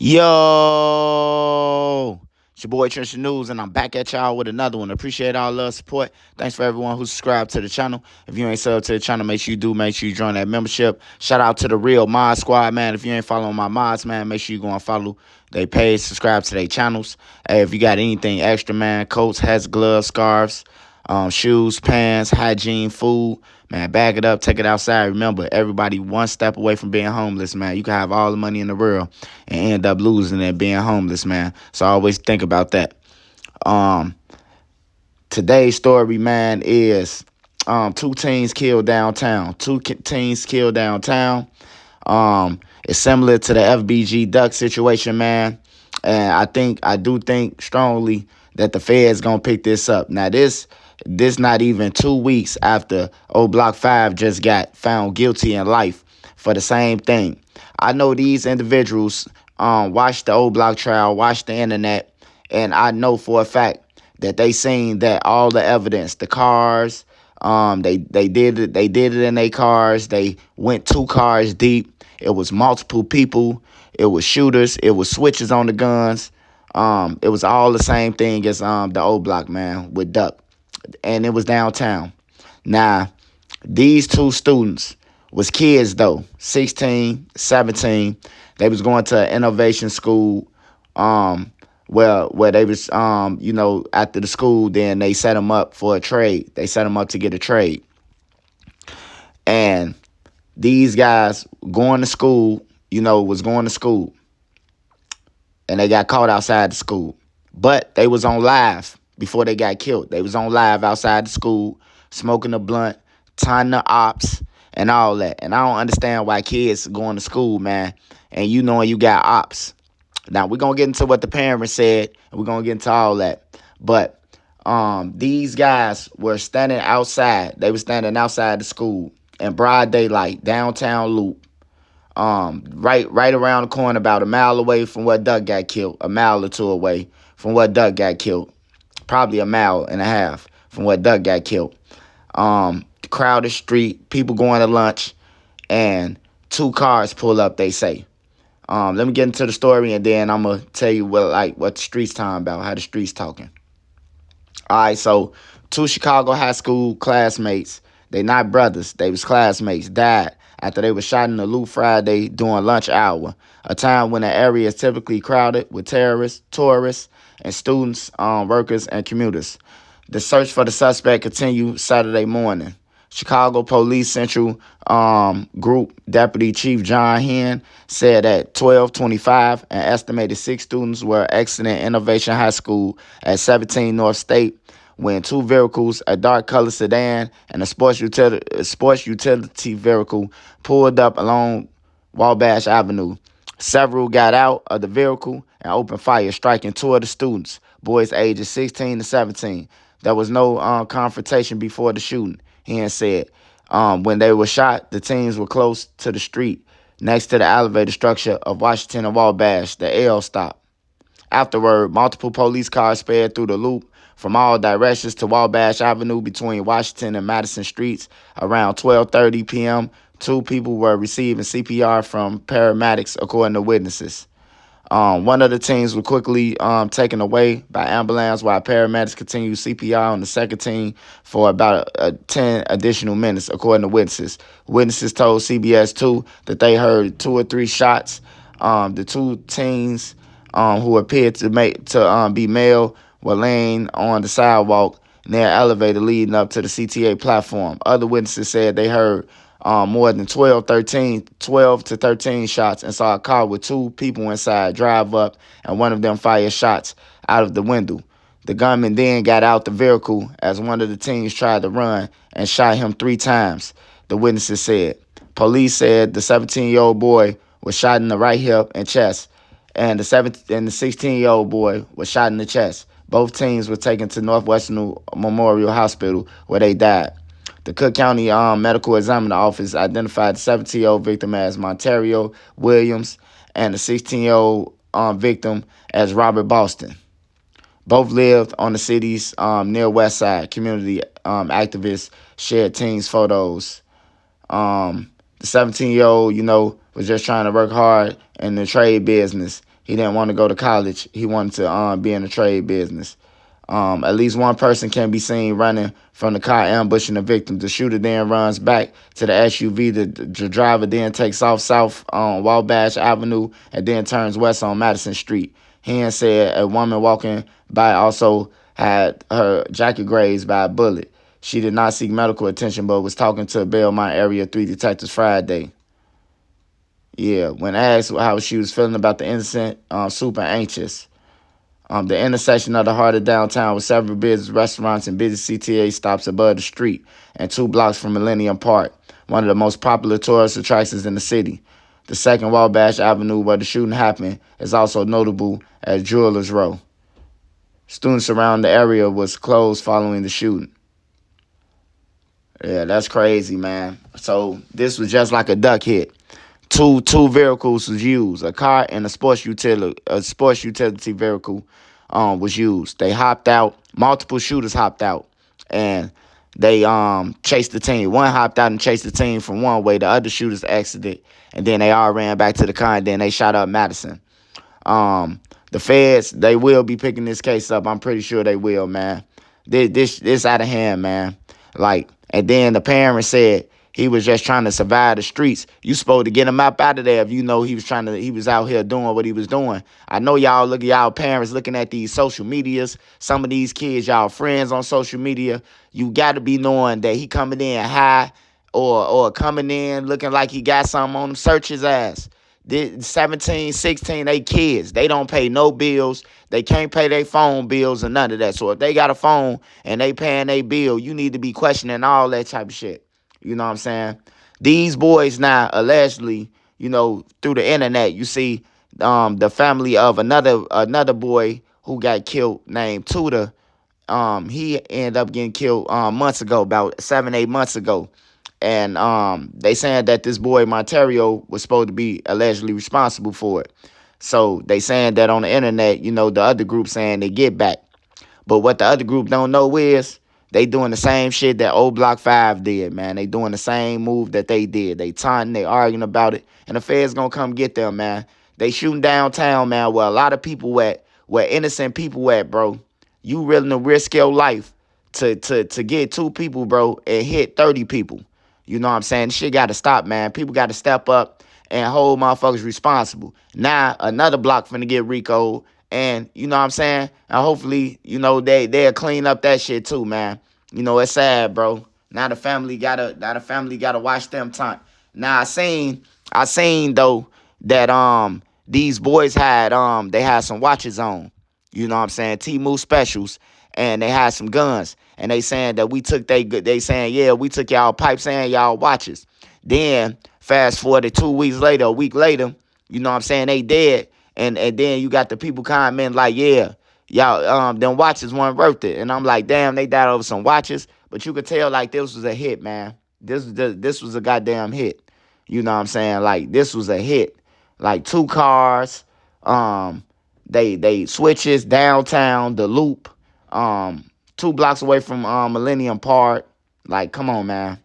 Yo, it's your boy Trisha News, and I'm back at y'all with another one. Appreciate all love, support. Thanks for everyone who subscribed to the channel. If you ain't subbed to the channel, make sure you do. Make sure you join that membership. Shout out to the real Mod Squad, man. If you ain't following my mods, man, make sure you go and follow they page, subscribe to their channels. Hey, if you got anything extra, man, coats, hats, gloves, scarves, shoes, pants, hygiene, food, man, bag it up, take it outside. Remember, everybody one step away from being homeless, man. You can have all the money in the world and end up losing it being homeless, man. So always think about that. Um, Today's story, man, is two teens killed downtown. Two teens killed downtown. It's similar to the FBG Duck situation, man. And I do think strongly that the Fed's gonna pick this up. Now this not even 2 weeks after Oblock 5 just got found guilty in life for the same thing. I know these individuals watched the Oblock trial, watched the internet, and I know for a fact that they seen that all the evidence, the cars, they did it in their cars. They went 2 cars deep. It was multiple people. It was shooters. It was switches on the guns. It was all the same thing as the Oblock, man, with Duck. And it was downtown. Now, these two students was kids, though, 16, 17. They was going to an innovation school, where they was, after the school, then they set them up for a trade. They set them up to get a trade. And these guys going to school, was going to school. And they got caught outside the school. But they was on live before they got killed. They was on live outside the school, smoking a blunt, tying the ops, and all that. And I don't understand why kids going to school, man, and you knowing you got ops. Now, we're going to get into what the parents said, and we're going to get into all that. But these guys were standing outside. They were standing outside the school in broad daylight, downtown Loop, right around the corner, about a mile away from where Duck got killed, a mile or two away from where Duck got killed, probably a mile and a half from where Duck got killed. Crowded street, people going to lunch, and 2 cars pull up, they say. Let me get into the story, and then I'm going to tell you what the streets talking about, how the streets talking. All right, so 2 Chicago high school classmates, they not brothers, they was classmates, died after they were shot in the Loop Friday during lunch hour, a time when the area is typically crowded with terrorists, tourists, and students, workers, and commuters. The search for the suspect continued Saturday morning. Chicago Police Central Group Deputy Chief John Henn said at 12:25, an estimated 6 students were exiting Innovation High School at 17 North State when 2 vehicles, a dark-colored sedan and a sports utility vehicle, pulled up along Wabash Avenue. Several got out of the vehicle and opened fire, striking 2 of the students, boys ages 16 to 17. There was no confrontation before the shooting, Henn said. When they were shot, the teens were close to the street next to the elevator structure of Washington and Wabash, the L stop. Afterward, multiple police cars sped through the Loop from all directions to Wabash Avenue between Washington and Madison Streets. Around 12:30 p.m., 2 people were receiving CPR from paramedics, according to witnesses. One of the teens was quickly taken away by ambulance while paramedics continued CPR on the second teen for about 10 additional minutes, according to witnesses. Witnesses told CBS 2 that they heard 2 or 3 shots. The 2 teens who appeared to be male were laying on the sidewalk near an elevator leading up to the CTA platform. Other witnesses said they heard more than 12 to 13 shots and saw a car with 2 people inside drive up, and one of them fired shots out of the window. The gunman then got out the vehicle as one of the teens tried to run and shot him 3 times, the witnesses said. Police said the 17-year-old boy was shot in the right hip and chest, and the 16-year-old boy was shot in the chest. Both teens were taken to Northwestern Memorial Hospital, where they died. The Cook County Medical Examiner Office identified the 17-year-old victim as Montario Williams and the 16-year-old victim as Robert Boston. Both lived on the city's near west side. Community activists shared teens' photos. The 17-year-old, was just trying to work hard in the trade business. He didn't want to go to college. He wanted to be in the trade business. At least one person can be seen running from the car, ambushing the victim. The shooter then runs back to the SUV. The driver then takes off south on Wabash Avenue and then turns west on Madison Street. Hand said a woman walking by also had her jacket grazed by a bullet. She did not seek medical attention but was talking to Belmont Area 3 detectives Friday. Yeah, when asked how she was feeling about the incident, super anxious. The intersection of the heart of downtown with several business restaurants and busy CTA stops above the street and 2 blocks from Millennium Park, one of the most popular tourist attractions in the city. The second Wabash Avenue where the shooting happened is also notable as Jewelers Row. Students around the area was closed following the shooting. Yeah, that's crazy, man. So this was just like a duck hit. Two vehicles was used. A car and a sports utility vehicle was used. They hopped out. Multiple shooters hopped out, and they chased the team. One hopped out and chased the team from one way. The other shooters exited, and then they all ran back to the car, and then they shot up Madison. The feds, they will be picking this case up. I'm pretty sure they will, man. This out of hand, man. Like, and then the parents said he was just trying to survive the streets. You supposed to get him up out of there if you know he was out here doing what he was doing. I know y'all look at y'all parents looking at these social medias. Some of these kids, y'all friends on social media. You got to be knowing that he coming in high or coming in looking like he got something on him. Search his ass. 17, 16, they kids. They don't pay no bills. They can't pay their phone bills or none of that. So if they got a phone and they paying their bill, you need to be questioning all that type of shit. You know what I'm saying? These boys now, allegedly, through the internet, you see the family of another boy who got killed named Tudor. He ended up getting killed months ago, about 7-8 months ago. And they saying that this boy, Monterio, was supposed to be allegedly responsible for it. So they saying that on the internet, the other group saying they get back. But what the other group don't know is they doing the same shit that Oblock 5 did, man. They doing the same move that they did. They taunting, they arguing about it, and the feds gonna come get them, man. They shooting downtown, man, where a lot of people at, where innocent people at, bro. You willing to risk your life to get 2 people, bro, and hit 30 people. You know what I'm saying? This shit gotta stop, man. People gotta step up and hold motherfuckers responsible. Now, another block finna get RICO'd. And, you know what I'm saying? And hopefully, they'll clean up that shit too, man. It's sad, bro. Now the family gotta watch them time. Now I seen though that these boys had they had some watches on. You know what I'm saying? T-Move specials, and they had some guns. And they saying that we took we took y'all pipes and y'all watches. Then fast forward to 2 weeks later, a week later, you know what I'm saying, they dead. And then you got the people commenting like, yeah, y'all, them watches weren't worth it. And I'm like, damn, they died over some watches. But you could tell like this was a hit, man. This was a goddamn hit. You know what I'm saying? Like this was a hit. Like 2 cars, they switches downtown, the loop, 2 blocks away from Millennium Park. Like, come on, man.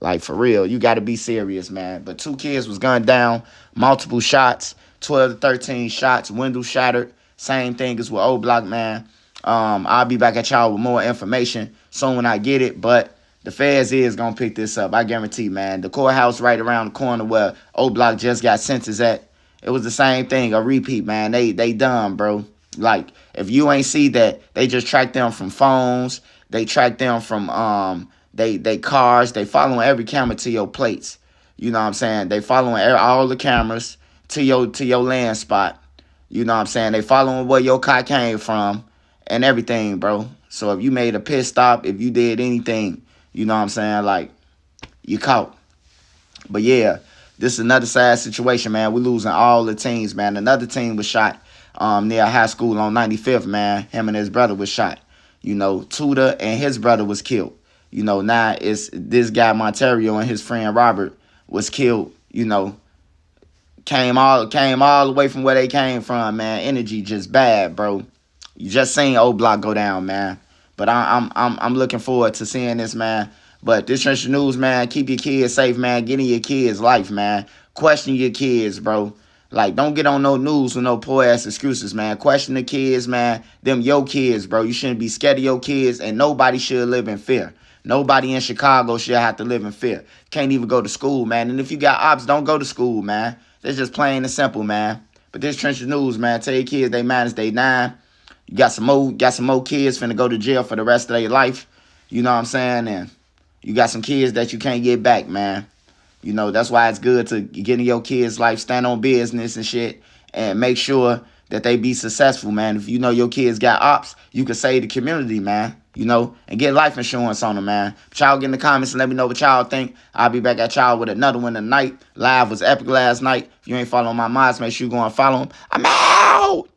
Like, for real, you got to be serious, man. But 2 kids was gunned down, multiple shots. 12 to 13 shots, window shattered. Same thing as with Oblock, man. I'll be back at y'all with more information soon when I get it. But the feds is going to pick this up. I guarantee, man. The courthouse right around the corner where Oblock just got sentenced at, it was the same thing, a repeat, man. They done, bro. Like, if you ain't see that, they just track them from phones. They track them from they cars. They following every camera to your plates. You know what I'm saying? They following all the cameras to your land spot. You know what I'm saying? They following where your car came from and everything, bro. So if you made a pit stop, if you did anything, you know what I'm saying, like, you caught. But yeah, this is another sad situation, man. We losing all the teams, man. Another team was shot near a high school on 95th, man. Him and his brother was shot. Tudor and his brother was killed. Now it's this guy Monterio and his friend Robert was killed, Came all the way from where they came from, man. Energy just bad, bro. You just seen Oblock go down, man. But I'm looking forward to seeing this, man. But this Trench News, man, keep your kids safe, man. Get in your kids' life, man. Question your kids, bro. Like, don't get on no news with no poor ass excuses, man. Question the kids, man. Them your kids, bro. You shouldn't be scared of your kids, and nobody should live in fear. Nobody in Chicago should have to live in fear. Can't even go to school, man. And if you got ops, don't go to school, man. That's just plain and simple, man. But this Trenches News, man. Tell your kids they minus they 9. You got some more kids finna go to jail for the rest of their life. You know what I'm saying? And you got some kids that you can't get back, man. You know, that's why it's good to get in your kids' life, stand on business and shit, and make sure that they be successful, man. If you know your kids got ops, you can save the community, man. You know, and get life insurance on them, man. But y'all get in the comments and let me know what y'all think. I'll be back at y'all with another one tonight. Live was epic last night. If you ain't following my mods, make sure you go and follow them. I'm out!